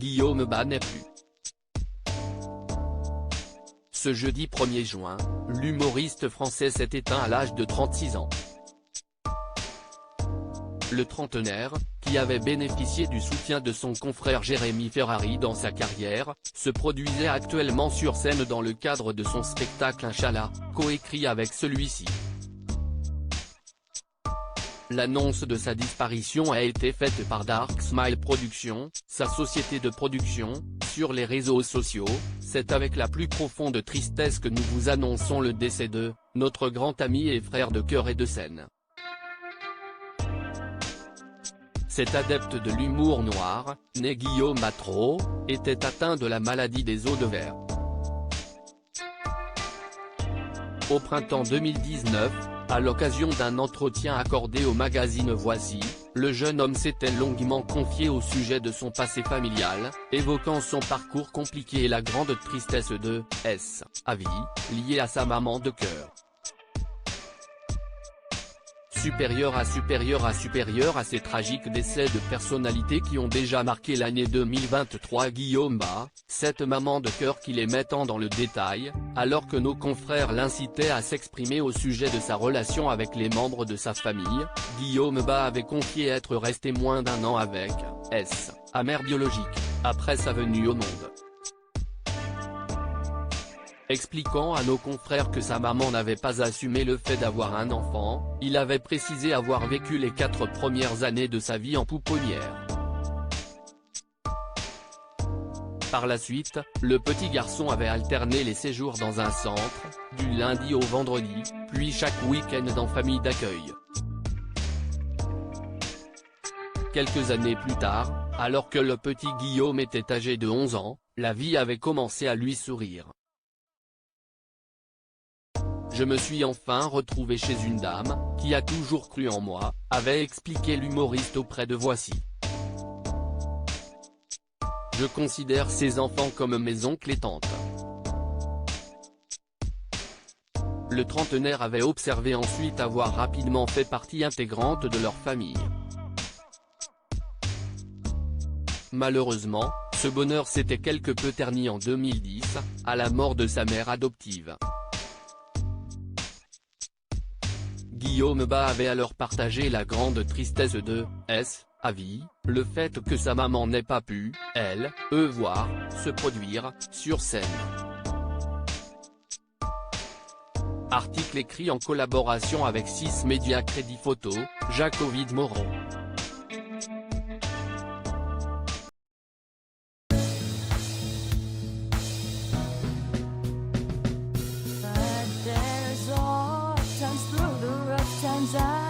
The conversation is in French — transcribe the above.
Guillaume Bas n'est plus. Ce jeudi 1er juin, l'humoriste français s'est éteint à l'âge de 36 ans. Le trentenaire, qui avait bénéficié du soutien de son confrère Jérémy Ferrari dans sa carrière, se produisait actuellement sur scène dans le cadre de son spectacle Inch'Allah, coécrit avec celui-ci. L'annonce de sa disparition a été faite par Dark Smile Productions, sa société de production, sur les réseaux sociaux. C'est avec la plus profonde tristesse que nous vous annonçons le décès de notre grand ami et frère de cœur et de scène. Cet adepte de l'humour noir, né Guillaume Matro, était atteint de la maladie des os de verre. Au printemps 2019, à l'occasion d'un entretien accordé au magazine Voici, le jeune homme s'était longuement confié au sujet de son passé familial, évoquant son parcours compliqué et la grande tristesse de sa vie, liée à sa maman de cœur. Supérieur à ces tragiques décès de personnalités qui ont déjà marqué l'année 2023, Guillaume Bas, cette maman de cœur qui les mettant dans le détail, alors que nos confrères l'incitaient à s'exprimer au sujet de sa relation avec les membres de sa famille, Guillaume Bas avait confié être resté moins d'1 an avec sa mère biologique, après sa venue au monde. Expliquant à nos confrères que sa maman n'avait pas assumé le fait d'avoir un enfant, il avait précisé avoir vécu les 4 premières années de sa vie en pouponnière. Par la suite, le petit garçon avait alterné les séjours dans un centre, du lundi au vendredi, puis chaque week-end en famille d'accueil. Quelques années plus tard, alors que le petit Guillaume était âgé de 11 ans, la vie avait commencé à lui sourire. Je me suis enfin retrouvé chez une dame, qui a toujours cru en moi, avait expliqué l'humoriste auprès de Voici. Je considère ces enfants comme mes oncles et tantes. Le trentenaire avait observé ensuite avoir rapidement fait partie intégrante de leur famille. Malheureusement, ce bonheur s'était quelque peu terni en 2010, à la mort de sa mère adoptive. Guillaume Bas avait alors partagé la grande tristesse de sa vie, le fait que sa maman n'ait pas pu, voir, se produire, sur scène. Article écrit en collaboration avec 6 médias Crédit Photo, Jacques-Ovid Moreau. Times